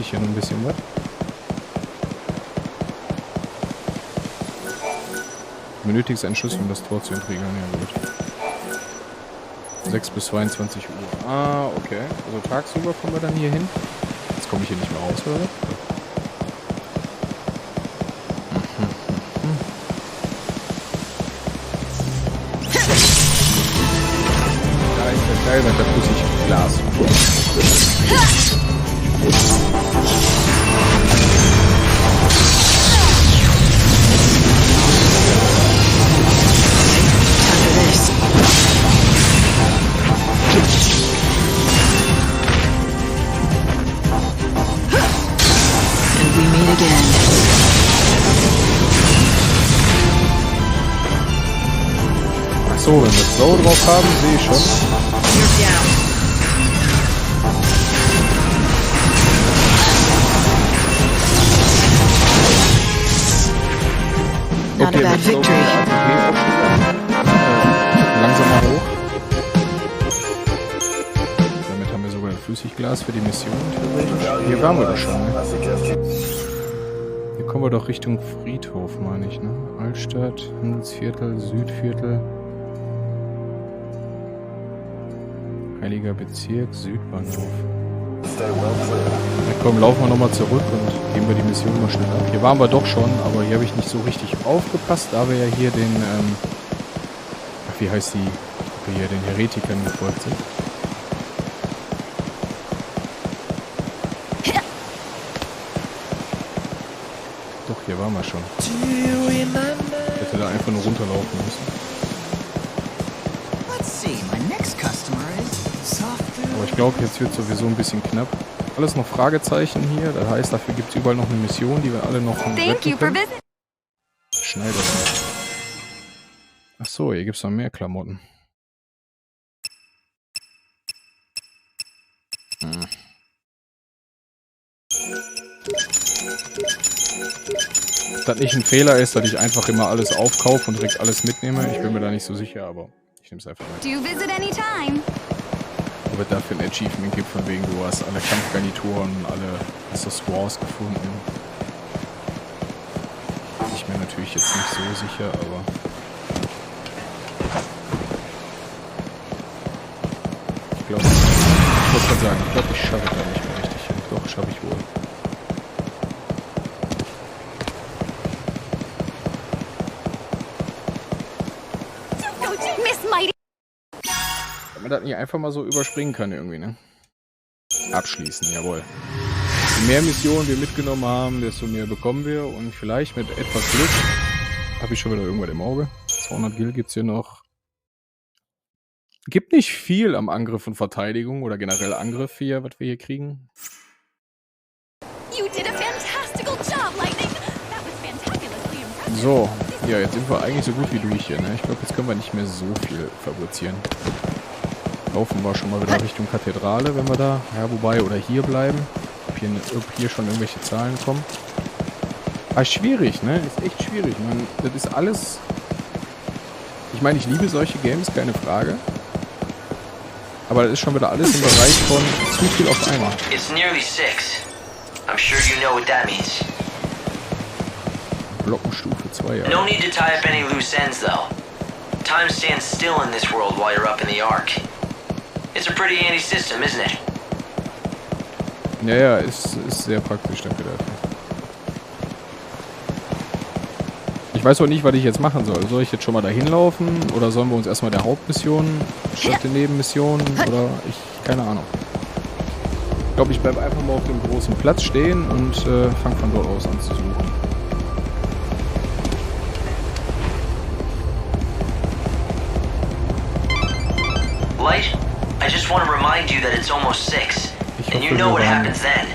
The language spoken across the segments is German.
ich hier noch ein bisschen was. Benötigst einen Schlüssel, um das Tor zu entriegeln. Ja, gut. 6 bis 22 Uhr. Ah, okay. Also tagsüber kommen wir dann hier hin. Jetzt komme ich hier nicht mehr raus, oder? Da ist der Teil, da muss ich Glas. So, wenn wir es so drauf haben, sehe ich schon. Okay, mit so viel ATP langsamer hoch. Damit haben wir sogar ein Flüssigglas für die Mission. Hier waren wir doch schon, ne? Hier kommen wir doch Richtung Friedhof, meine ich, ne? Altstadt, Handelsviertel, Südviertel. Heiliger Bezirk, Südbahnhof. Ja, komm, laufen wir nochmal zurück und gehen wir die Mission mal schnell ab. Hier waren wir doch schon, aber hier habe ich nicht so richtig aufgepasst, da wir ja hier den, ach, wie heißt die, wir hier den Heretikern gefolgt sind. Doch, hier waren wir schon. Ich hätte da einfach nur runterlaufen müssen. Aber ich glaube, jetzt wird sowieso ein bisschen knapp. Alles noch Fragezeichen hier. Das heißt, dafür gibt es überall noch eine Mission, die wir alle noch retten können. Schnell das nicht. Ach so, hier gibt es noch mehr Klamotten. Ob das nicht ein Fehler ist, dass ich einfach immer alles aufkaufe und direkt alles mitnehme. Ich bin mir da nicht so sicher, aber ich nehme es einfach mit. Ob es dafür ein Achievement gibt, von wegen du hast alle Kampfgarnituren, alle Accessoires gefunden. Ich bin mir natürlich jetzt nicht so sicher, aber... Ich glaube, ich muss gerade sagen, ich glaube, ich schaffe da nicht mehr richtig hin. Doch, schaffe ich wohl. Damit man das nicht einfach mal so überspringen kann irgendwie, ne? Abschließen, jawohl. Je mehr Missionen wir mitgenommen haben, desto mehr bekommen wir. Und vielleicht mit etwas Glück habe ich schon wieder irgendwas im Auge. 200 Gil gibt es hier noch. Gibt nicht viel am Angriff und Verteidigung oder generell Angriff hier, was wir hier kriegen. So, ja, jetzt sind wir eigentlich so gut wie durch hier, ne? Ich glaube, jetzt können wir nicht mehr so viel fabrizieren. Laufen wir schon mal wieder Richtung Kathedrale, wenn wir da, ja, wobei, oder hier bleiben. Ob hier schon irgendwelche Zahlen kommen. Aber schwierig, ne? Ist echt schwierig. Man, das ist alles... Ich meine, ich liebe solche Games, keine Frage. Aber das ist schon wieder alles im Bereich von zu viel auf einmal. It's nearly 6. I'm sure you know what that means. Glockenstufe 2, ja. No need to tie up any loose ends, though. Time stands still in this world while you're up in the Ark. It's a pretty handy system, isn't it? Ja, ja, ist sehr praktisch, danke dafür. Ich weiß auch nicht, was ich jetzt machen soll. Soll ich jetzt schon mal dahin laufen? Oder sollen wir uns erstmal der Hauptmission statt der Nebenmission? Oder keine Ahnung. Ich glaube, ich bleibe einfach mal auf dem großen Platz stehen und fange von dort aus an zu suchen. Light, I just want to remind you that it's almost 6. And you know what happens then.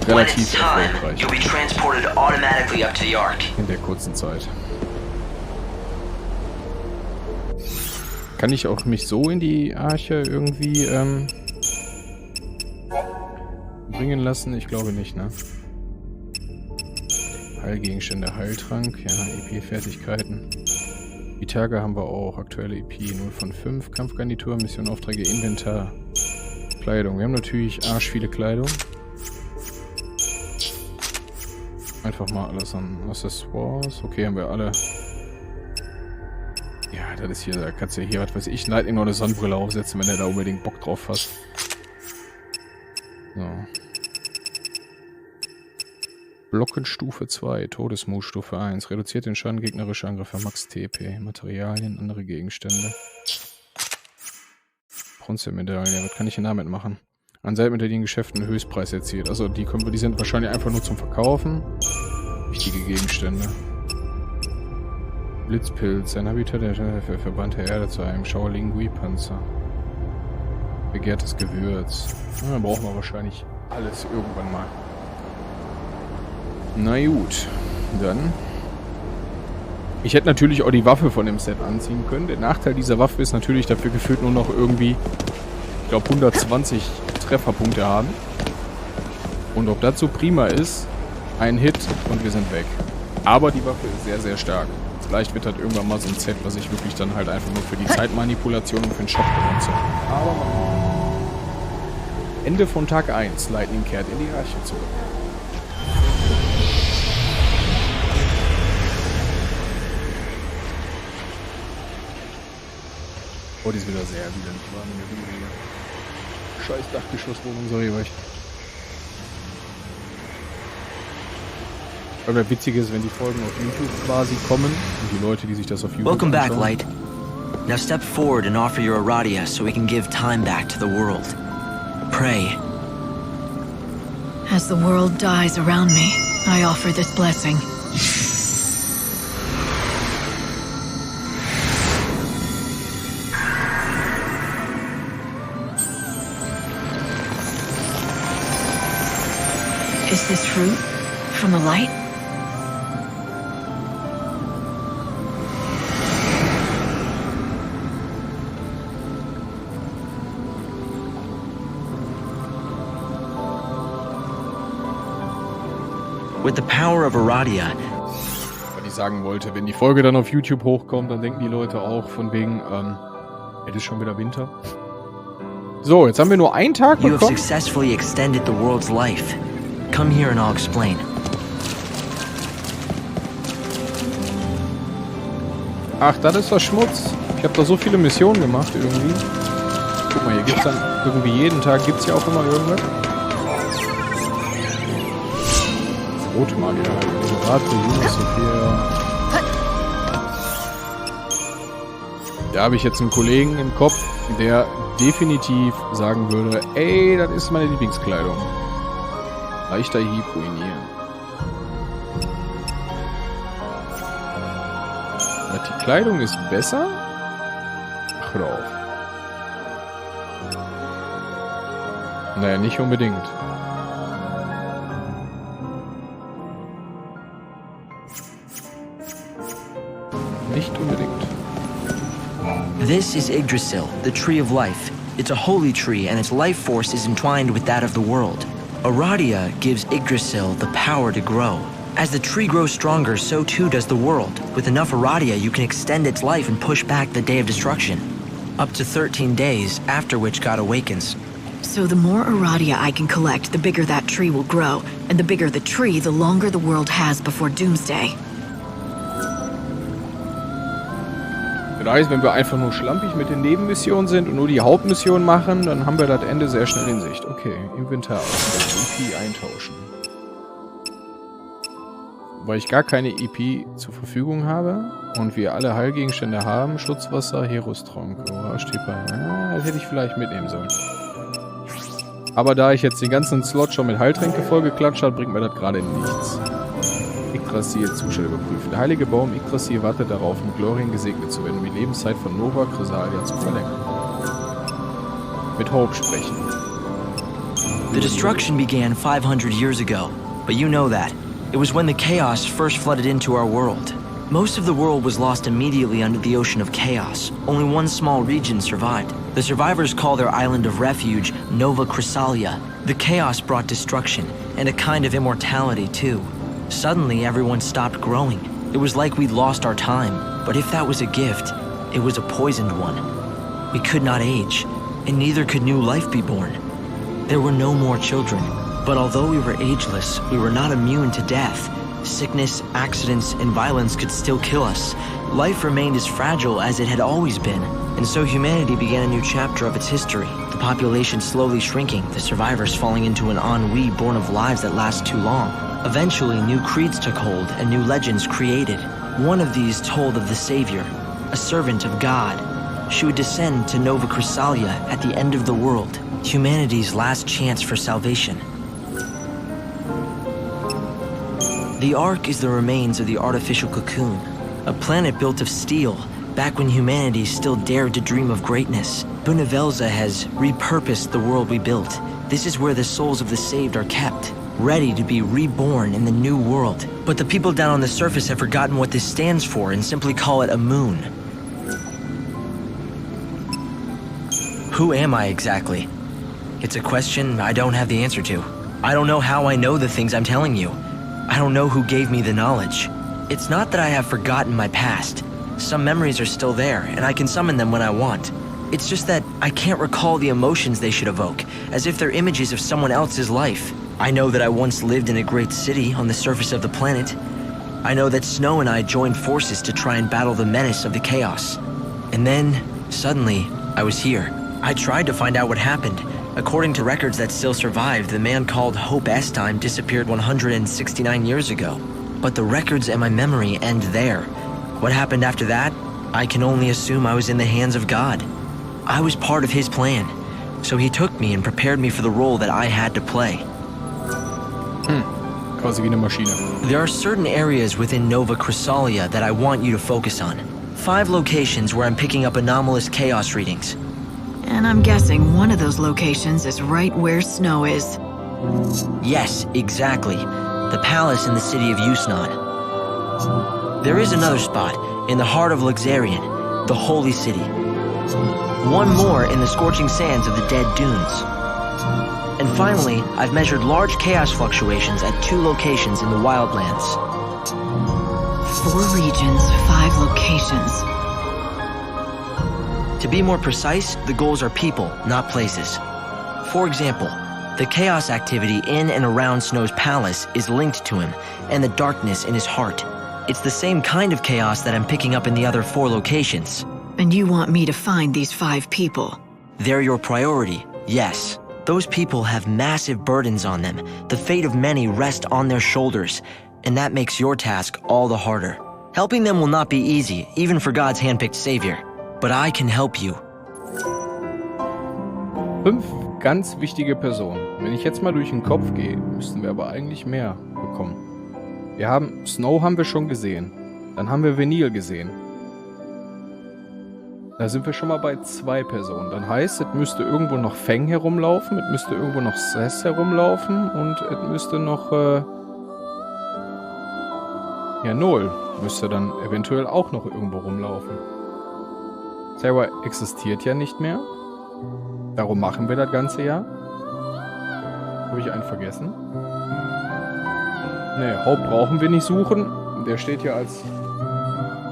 When it's time, you'll be transported automatically up to the Ark. In der kurzen Zeit. Kann ich auch mich so in die Arche irgendwie bringen lassen? Ich glaube nicht, ne? Heilgegenstände, Heiltrank, ja, EP-Fertigkeiten. Vitage haben wir auch, aktuelle EP 0 von 5, Kampfgarnitur, Mission, Aufträge, Inventar, Kleidung. Wir haben natürlich arsch viele Kleidung. Einfach mal alles an Accessoires. Okay, haben wir alle. Ja, das ist hier, da kannst du hier, was weiß ich, Lightning noch eine Sonnenbrille aufsetzen, wenn der da unbedingt Bock drauf hat. So. Blockenstufe 2, Todesmut Stufe 1. Reduziert den Schaden gegnerischer Angriffe, Max TP. Materialien, andere Gegenstände. Bronzemedaille, was kann ich denn damit machen? An seitmittellichen Geschäften Höchstpreis erzielt. Also die sind wahrscheinlich einfach nur zum Verkaufen. Wichtige Gegenstände. Blitzpilz, ein Habitat der verbrannte Erde zu einem Schauerlingui-Panzer. Begehrtes Gewürz. Ja, dann brauchen wir wahrscheinlich alles irgendwann mal. Na gut, dann. Ich hätte natürlich auch die Waffe von dem Set anziehen können. Der Nachteil dieser Waffe ist natürlich dafür gefühlt nur noch irgendwie, ich glaube, 120 Trefferpunkte haben. Und ob das so prima ist, ein Hit und wir sind weg. Aber die Waffe ist sehr, sehr stark. Vielleicht wird das irgendwann mal so ein Set, was ich wirklich dann halt einfach nur für die Zeitmanipulation und für den Shop benutze. Aber Ende von Tag 1. Lightning kehrt in die Arche zurück. Oh, die ist wieder sehr widerlich. Scheiß Dachgeschosswohnung, sorry, weil ich... Aber witzig ist, wenn die Folgen auf YouTube quasi kommen und die Leute, die sich das auf YouTube Welcome back, anschauen. Light. Now step forward and offer your Aradia so we can give time back to the world. Pray. As the world dies around me, I offer this blessing. Is this fruit from the light? With the power of Aradia. Was ich sagen wollte, wenn die Folge dann auf YouTube hochkommt, dann denken die Leute auch von wegen, es ist schon wieder Winter. So, jetzt haben wir nur einen Tag You have bekommen. successfully extended the world's life. Come here and I'll explain. Ach, das ist das Schmutz. Ich habe da so viele Missionen gemacht irgendwie. Guck mal, hier gibt's dann irgendwie jeden Tag gibt's ja auch immer irgendwas. Rotmagier, Rate, Jonas, Sophia. Da habe ich jetzt einen Kollegen im Kopf, der definitiv sagen würde, ey, das ist meine Lieblingskleidung. Leichter Hieb ruinieren. Die Kleidung ist besser? Ach, hör auf. Naja, nicht unbedingt. Nicht unbedingt. This is Yggdrasil, the tree of life. It's a holy tree and its life force is entwined with that of the world. Aradia gives Yggdrasil the power to grow. As the tree grows stronger, so too does the world. With enough Aradia, you can extend its life and push back the day of destruction. Up to 13 days, after which God awakens. So the more Aradia I can collect, the bigger that tree will grow. And the bigger the tree, the longer the world has before Doomsday. Das heißt, wenn wir einfach nur schlampig mit den Nebenmissionen sind und nur die Hauptmission machen, dann haben wir das Ende sehr schnell in Sicht. Okay, Inventar. EP eintauschen. Weil ich gar keine EP zur Verfügung habe und wir alle Heilgegenstände haben, Schutzwasser, Herostronk, das hätte ich vielleicht mitnehmen sollen. Aber da ich jetzt den ganzen Slot schon mit Heiltränke vollgeklatscht habe, bringt mir das gerade nichts. Yggdrasil Zustand überprüfen. Der heilige Baum Yggdrasil wartet darauf, mit Glorien gesegnet zu werden, um die Lebenszeit von Nova Chrysalia zu verlängern. Mit Hope sprechen. The destruction began 500 years ago, but you know that. It was when the chaos first flooded into our world. Most of the world was lost immediately under the ocean of chaos. Only one small region survived. The survivors call their island of refuge Nova Chrysalia. The chaos brought destruction, and a kind of immortality too. Suddenly, everyone stopped growing. It was like we'd lost our time. But if that was a gift, it was a poisoned one. We could not age, and neither could new life be born. There were no more children. But although we were ageless, we were not immune to death. Sickness, accidents, and violence could still kill us. Life remained as fragile as it had always been, and so humanity began a new chapter of its history. The population slowly shrinking, the survivors falling into an ennui born of lives that last too long. Eventually, new creeds took hold and new legends created. One of these told of the Savior, a servant of God. She would descend to Nova Chrysalia at the end of the world, humanity's last chance for salvation. The Ark is the remains of the artificial cocoon, a planet built of steel, back when humanity still dared to dream of greatness. Bhunivelze has repurposed the world we built. This is where the souls of the saved are kept, ready to be reborn in the new world. But the people down on the surface have forgotten what this stands for and simply call it a moon. Who am I exactly? It's a question I don't have the answer to. I don't know how I know the things I'm telling you. I don't know who gave me the knowledge. It's not that I have forgotten my past. Some memories are still there, and I can summon them when I want. It's just that I can't recall the emotions they should evoke, as if they're images of someone else's life. I know that I once lived in a great city on the surface of the planet. I know that Snow and I joined forces to try and battle the menace of the chaos. And then, suddenly, I was here. I tried to find out what happened. According to records that still survive, the man called XIII-3 disappeared 169 years ago. But the records and my memory end there. What happened after that? I can only assume I was in the hands of God. I was part of his plan, so he took me and prepared me for the role that I had to play. Quasi wie eine Maschine. There are certain areas within Nova Chrysalia that I want you to focus on. 5 locations where I'm picking up anomalous chaos readings. And I'm guessing one of those locations is right where Snow is. Yes, exactly. The palace in the city of Yusnaan. There is another spot, in the heart of Luxerion, the holy city. One more in the scorching sands of the dead dunes. And finally, I've measured large chaos fluctuations at 2 locations in the wildlands. 4 regions, 5 locations. To be more precise, the goals are people, not places. For example, the chaos activity in and around Snow's palace is linked to him, and the darkness in his heart. It's the same kind of chaos that I'm picking up in the other 4 locations. And you want me to find these 5 people? They're your priority, yes. Those people have massive burdens on them. The fate of many rests on their shoulders, and that makes your task all the harder. Helping them will not be easy, even for God's handpicked savior. But I can help you. 5 ganz wichtige Personen. Wenn ich jetzt mal durch den Kopf gehe, müssten wir aber eigentlich mehr bekommen. Wir haben Snow haben wir schon gesehen. Dann haben wir Venil gesehen. Da sind wir schon mal bei 2 Personen. Dann heißt, es müsste irgendwo noch Feng herumlaufen, es müsste irgendwo noch Sess herumlaufen und es müsste noch ja, Null müsste dann eventuell auch noch irgendwo rumlaufen. Serah existiert ja nicht mehr. Darum machen wir das ganze ja. Habe ich einen vergessen? Ne, Hope brauchen wir nicht suchen. Der steht ja als,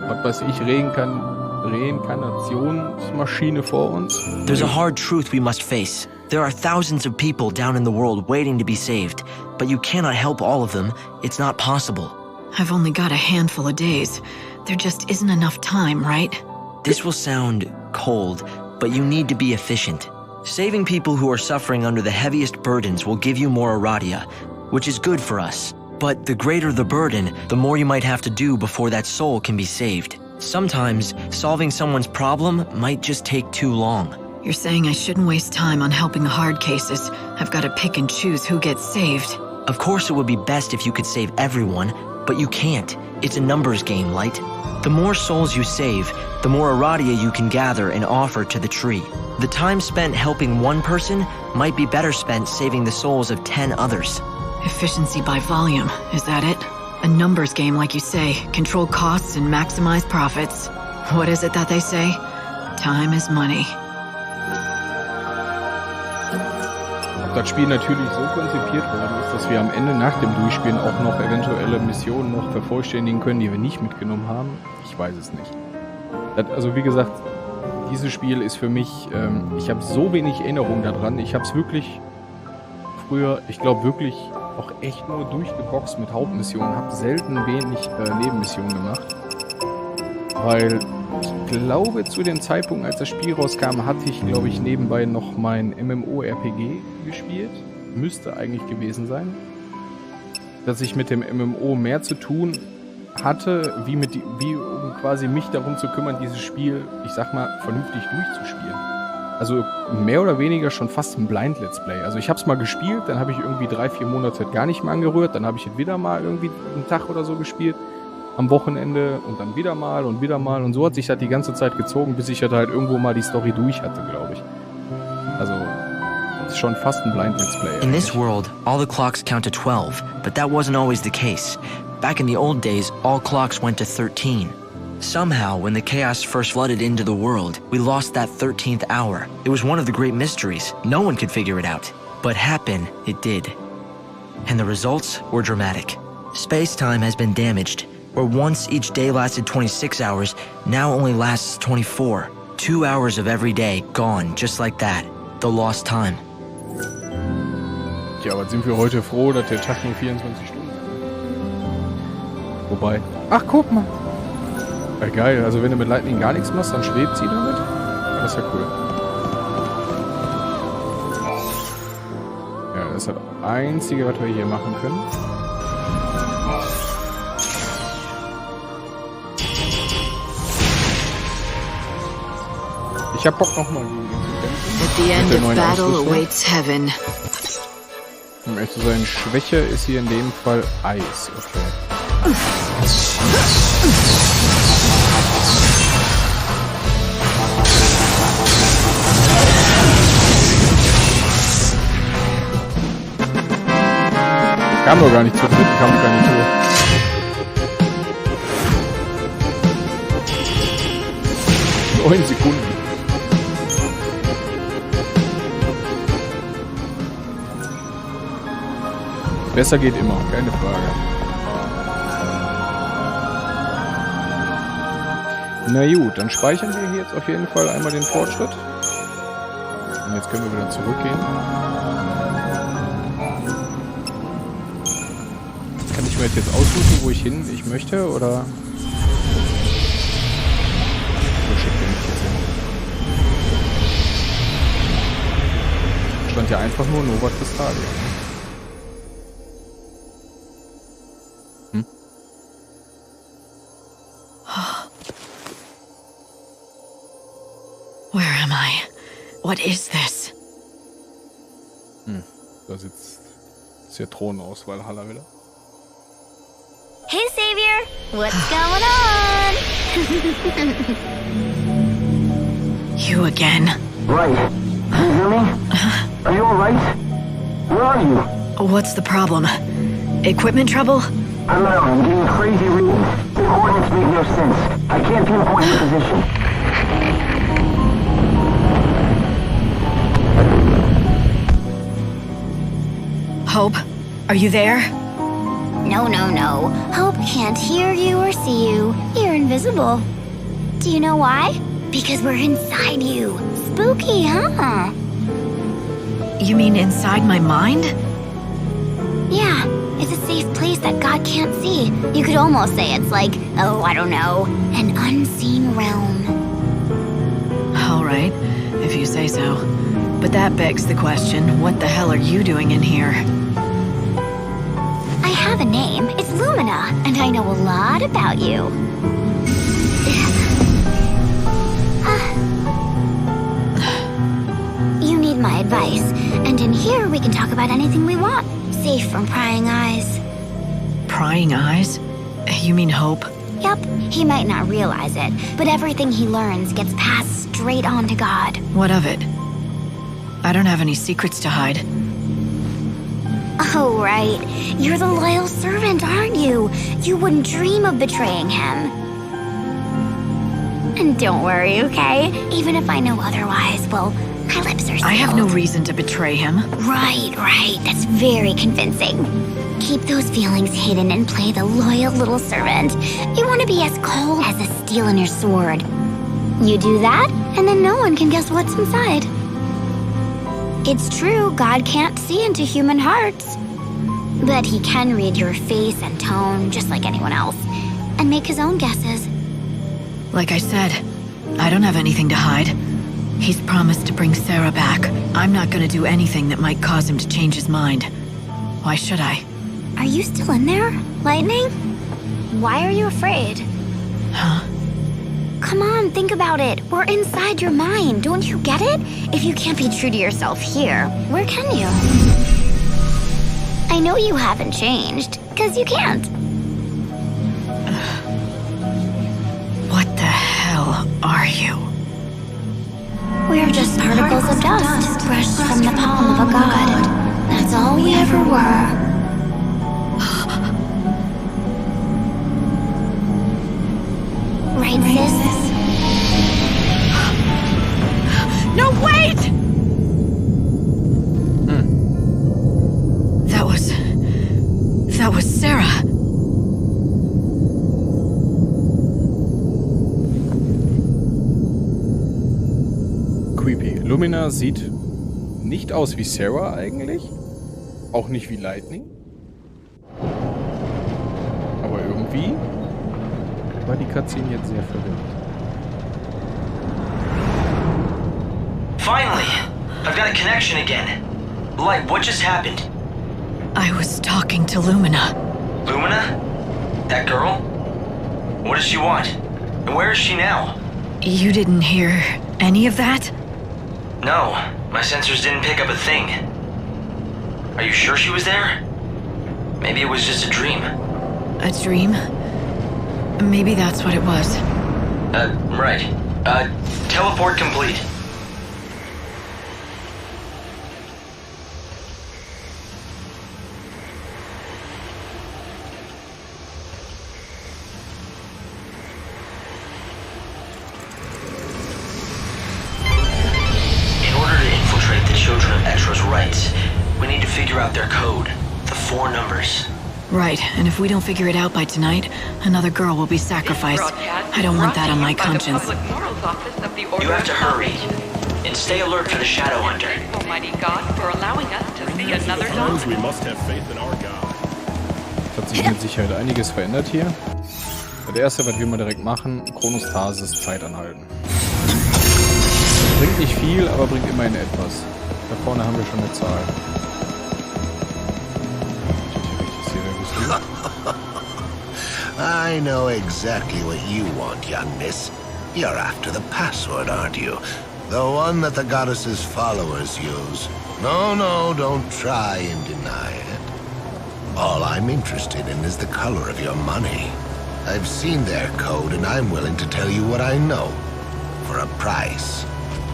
was weiß ich, Reinkarnationsmaschine vor uns. There's a hard truth we must face. There are thousands of people down in the world waiting to be saved, but you cannot help all of them. It's not possible. I've only got a handful of days. There just isn't enough time, right? This will sound cold, but you need to be efficient. Saving people who are suffering under the heaviest burdens will give you more Aradia, which is good for us. But the greater the burden, the more you might have to do before that soul can be saved. Sometimes, solving someone's problem might just take too long. You're saying I shouldn't waste time on helping the hard cases. I've got to pick and choose who gets saved. Of course it would be best if you could save everyone, but you can't. It's a numbers game, Light. The more souls you save, the more Aradia you can gather and offer to the tree. The time spent helping one person might be better spent saving the souls of 10 others. Efficiency by volume, is that it? A numbers game, like you say. Control costs and maximize profits. What is it that they say? Time is money. Ob das Spiel natürlich so konzipiert worden ist, dass wir am Ende nach dem Durchspielen auch noch eventuelle Missionen noch vervollständigen können, die wir nicht mitgenommen haben, ich weiß es nicht. Also wie gesagt, dieses Spiel ist für mich, ich habe so wenig Erinnerung daran. Ich habe es wirklich früher, ich glaube wirklich auch echt nur durchgeboxt mit Hauptmissionen. Habe selten wenig Nebenmissionen gemacht. Weil ich glaube, zu dem Zeitpunkt, als das Spiel rauskam, hatte ich, glaube ich, nebenbei noch mein MMO-RPG gespielt. Müsste eigentlich gewesen sein. Dass ich mit dem MMO mehr zu tun hatte, wie um quasi mich darum zu kümmern, dieses Spiel, ich sag mal, vernünftig durchzuspielen. Also mehr oder weniger schon fast ein Blind-Let's Play. Also ich habe es mal gespielt, dann habe ich irgendwie 3-4 Monate gar nicht mehr angerührt, dann habe ich es wieder mal irgendwie einen Tag oder so gespielt, am Wochenende und dann wieder mal und so hat sich das die ganze Zeit gezogen, bis ich halt irgendwo mal die Story durch hatte, glaube ich. Also ist schon fast ein Blind-Let's Play. In this world, all the clocks count to 12, but that wasn't always the case. Back in the old days, all clocks went to 13. Somehow, when the chaos first flooded into the world, we lost that 13th hour. It was one of the great mysteries. No one could figure it out. But happen, it did. And the results were dramatic. Space-time has been damaged. Where once each day lasted 26 hours, now only lasts 24. 2 hours of every day gone, just like that. The lost time. Ja, aber sind wir heute froh, dass der Tag nur 24 Stunden hat. Wobei... Ach, guck mal! Ja, geil, also wenn du mit Lightning gar nichts machst, dann schwebt sie damit. Ja, das ist ja cool. Ja, das ist das Einzige, was wir hier machen können. Ich hab Bock nochmal gegen ihn zu kämpfen. At the end of battle awaits heaven. Um echt zu sein, Schwäche ist hier in dem Fall Eis. Okay. Kam doch gar nicht zur dritten Kampfgarnitur. Nur 9 Sekunden. Besser geht immer, keine Frage. Na gut, dann speichern wir hier jetzt auf jeden Fall einmal den Fortschritt. Und jetzt können wir wieder zurückgehen. Kann ich mir jetzt aussuchen, wo ich möchte, oder? Wo schickt der mich jetzt hin? Stand ja einfach nur Nova Chrysalia. Where am I? What is this? Da sitzt der Thronauswahl Haller wieder. Hey, Savior! What's going on? You again. Right. Can you hear me? Are you alright? Where are you? What's the problem? Equipment trouble? I'm out. I'm getting crazy readings. The coordinates make no sense. I can't pinpoint your position. Hope, are you there? No. Hope can't hear you or see you. You're invisible. Do you know why? Because we're inside you. Spooky, huh? You mean inside my mind? Yeah, it's a safe place that God can't see. You could almost say it's like, oh, I don't know, an unseen realm. All right, if you say so. But that begs the question, what the hell are you doing in here? I have a name. It's Lumina, and I know a lot about you. You need my advice, and in here we can talk about anything we want, safe from prying eyes. Prying eyes? You mean Hope? Yup, he might not realize it, but everything he learns gets passed straight on to God. What of it? I don't have any secrets to hide. Oh, right. You're the loyal servant, aren't you? You wouldn't dream of betraying him. And don't worry, okay? Even if I know otherwise, well, my lips are sealed. I have no reason to betray him. Right. That's very convincing. Keep those feelings hidden and play the loyal little servant. You want to be as cold as a steel in your sword. You do that, and then no one can guess what's inside. It's true, God can't see into human hearts. But he can read your face and tone just like anyone else, and make his own guesses. Like I said, I don't have anything to hide. He's promised to bring Serah back. I'm not gonna do anything that might cause him to change his mind. Why should I? Are you still in there, Lightning? Why are you afraid? Huh? Come on, think about it. We're inside your mind. Don't you get it? If you can't be true to yourself here, where can you? I know you haven't changed, because you can't. What the hell are you? We're just particles of dust brushed from the palm of a god. That's all we ever were. Right, sis? No, wait! That was Serah. Creepy. Lumina sieht nicht aus wie Serah eigentlich. Auch nicht wie Lightning. Aber irgendwie war die Cutscene jetzt sehr verwirrend. Finally! I've got a connection again. Light, what just happened? I was talking to Lumina. Lumina? That girl? What does she want? And where is she now? You didn't hear any of that? No, my sensors didn't pick up a thing. Are you sure she was there? Maybe it was just a dream. A dream? Maybe that's what it was. Right. Teleport complete. Children of Etro's rights. We need to figure out their code. The 4 numbers. Right, and if we don't figure it out by tonight, another girl will be sacrificed. I don't want that on my conscience. You have to hurry. And stay alert for the Shadow Hunter. Almighty God, for allowing us to see another dawn. We must have faith in our God. Es hat sich mit Sicherheit einiges verändert hier. Das erste, was wir mal direkt machen, Chronostasis, Zeit anhalten. Bringt nicht viel, aber bringt immerhin etwas. Da vorne haben wir schon eine Zahl. I know exactly what you want, young miss. You're after the password, aren't you? The one that the goddess's followers use. No, don't try and deny it. All I'm interested in is the color of your money. I've seen their code and I'm willing to tell you what I know. For a price.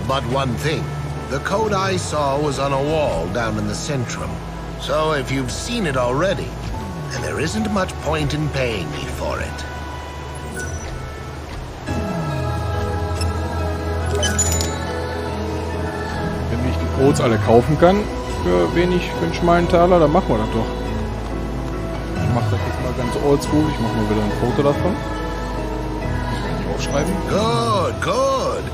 But one thing, the code I saw was on a wall down in the Centrum. So if you've seen it already, then there isn't much point in paying me for it. Wenn ich die Codes alle kaufen kann, für einen schmalen Taler, dann machen wir das doch. Ich mache das jetzt mal ganz oldschool, ich mache mal wieder ein Foto davon. Muss ich nicht aufschreiben. Good.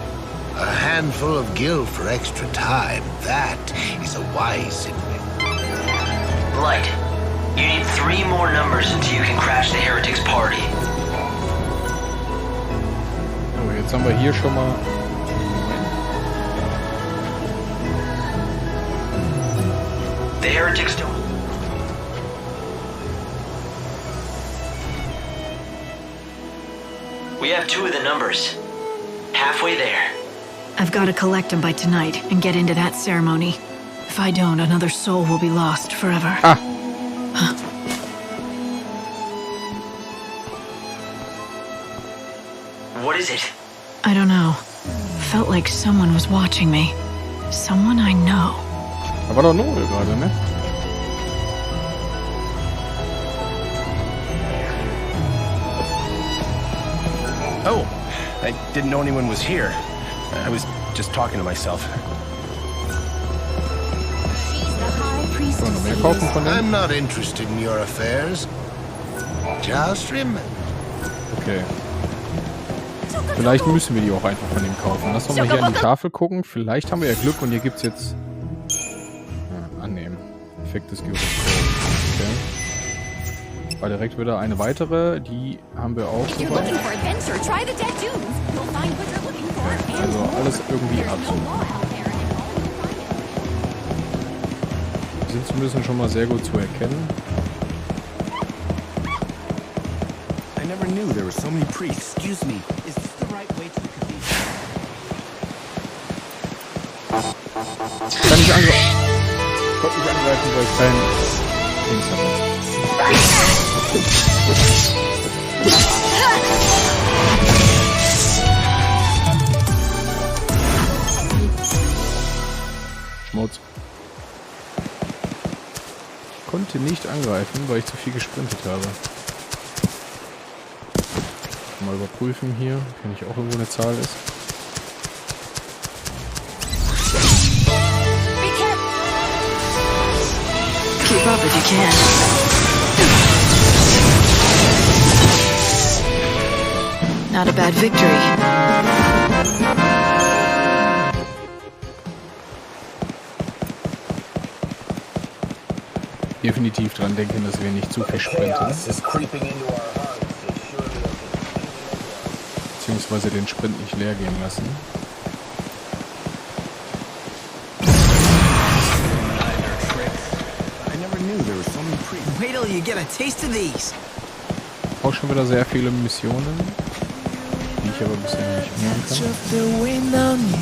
A handful of gil for extra time. That is a wise investment. Light, you need 3 more numbers until you can crash the Heretics' party. So, jetzt haben wir hier schon mal... The Heretics don't... We have 2 of the numbers. Halfway there. I've got to collect them by tonight and get into that ceremony. If I don't, another soul will be lost forever. Ah. Huh. What is it? I don't know. Felt like someone was watching me. Someone I know. Da war doch Node gerade, ne? Oh, I didn't know anyone was here. I was just talking to myself. So, noch mehr kaufen von I'm denen? not interested in your affairs. Just remember. Okay. Vielleicht müssen wir die auch einfach von dem kaufen. Lass doch mal hier an die Tafel gucken. Vielleicht haben wir ja Glück und hier gibt's jetzt... Ja, annehmen. Effekt des Gyroskops. Okay. War direkt wieder eine weitere. Die haben wir auch soweit. Also alles irgendwie absuchen. Die sind zumindest schon mal sehr gut zu erkennen. I never knew there were so many priests. Excuse me, is this the right way to the cathedral? Kann ich angreifen? Ich konnte nicht angreifen, weil ich kein Dings habe. Schmutz. Ich konnte nicht angreifen, weil ich zu viel gesprintet habe. Mal überprüfen hier, wenn nicht auch irgendwo eine Zahl ist. Keep up if you can. Not a bad victory. Definitiv dran denken, dass wir nicht zu viel sprinten. Beziehungsweise den Sprint nicht leer gehen lassen. Wait till you get a taste of these. Auch schon wieder sehr viele Missionen, die ich aber bisher nicht nehmen kann.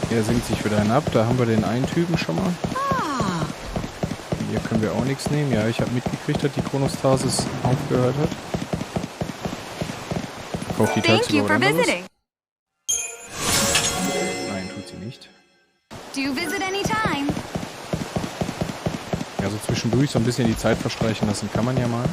Der sinkt sich wieder hinab. Da haben wir den einen Typen schon mal. Hier können wir auch nichts nehmen. Ja, ich habe mitgekriegt, dass die Chronostasis aufgehört hat. Kauft die tagsüber oder anderes? Nein, tut sie nicht. Ja, so zwischendurch so ein bisschen die Zeit verstreichen lassen kann man ja mal.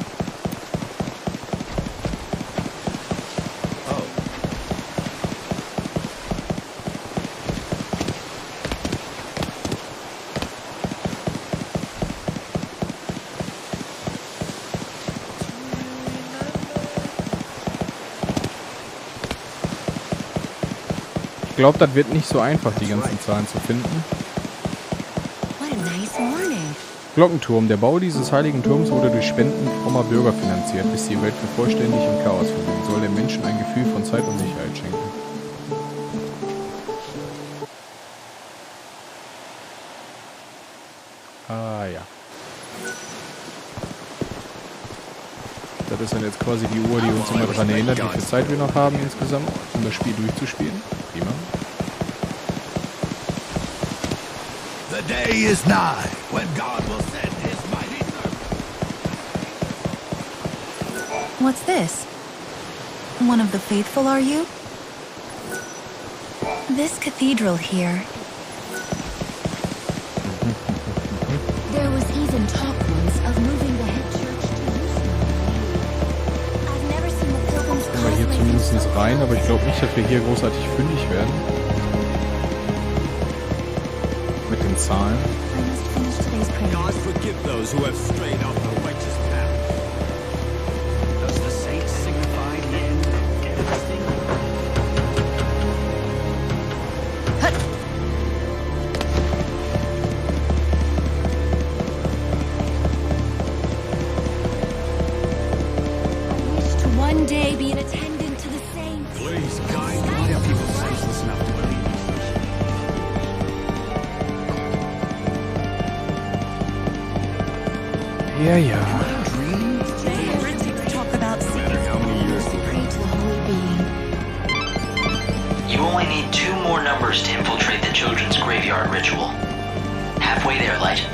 Ich glaube, das wird nicht so einfach, die ganzen Zahlen zu finden. Glockenturm. Der Bau dieses heiligen Turms wurde durch Spenden frommer Bürger finanziert, bis die Welt für vollständig im Chaos verblieb. Soll den Menschen ein Gefühl von Zeit und Sicherheit schenken. Ah ja. Das ist dann jetzt quasi die Uhr, die uns immer daran erinnert, wie viel Zeit wir noch haben insgesamt, um das Spiel durchzuspielen. Prima. The day is nigh when God will send his mighty servant. What's this? One of the faithful, are you? This cathedral here. There was even talk once of moving the head church to Yusnaan. I've never seen the pilgrims Können wir hier zumindest rein, aber ich glaube nicht, dass wir hier großartig fündig werden. Mit den Zahlen. God forgive those who have strayed off the righteous path. Does the saint signify the end of everything? I wish to one day be an attendant to the saints. Please, guide me. Why are people senseless enough to believe these things? Ja, ja. Talk about secrets. Pray to the holy being. You only need 2 more numbers to infiltrate the children's graveyard ritual. Halfway there, Light.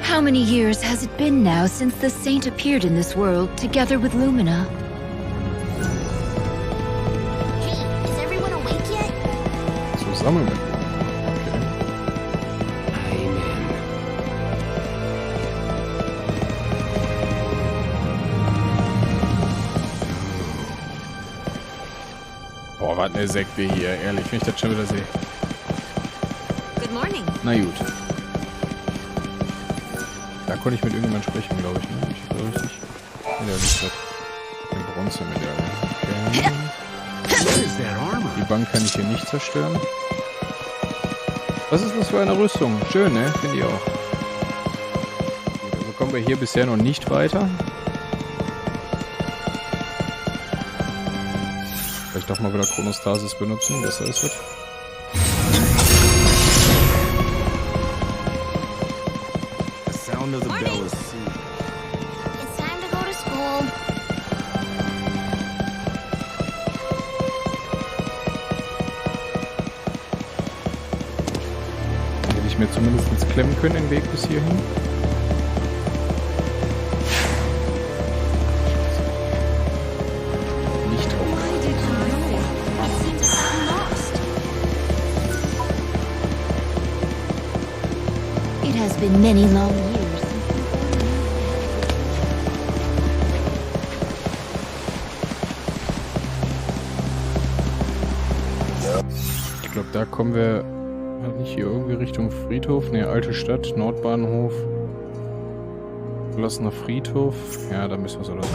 How many years has it been now since the saint appeared in this world together with Lumina? Hey, is everyone awake yet? Zusammen mit. Okay. Boah, was eine Sekte hier, ehrlich, wenn ich das schon wieder sehe. Good morning. Na gut. Da konnte ich mit irgendjemandem sprechen, glaube ich, ne? Ich war richtig. Ja, nicht das. Eine Bronzemedaille. Okay. Die Bank kann ich hier nicht zerstören. Was ist das für eine Rüstung? Schön, ne? Finde ich auch. Gut, also kommen wir hier bisher noch nicht weiter. Vielleicht doch mal wieder Chronostasis benutzen, besser ist es. The sound of the bell is soothing. It's time to go to school. Hätte ich mir zumindest klemmen können, den Weg bis hierhin. Nicht hoch. It has been many long years. Ich glaube, da kommen wir halt nicht hier irgendwie Richtung Friedhof. Ne, alte Stadt, Nordbahnhof. Verlassener Friedhof. Ja, da müssen wir so oder so.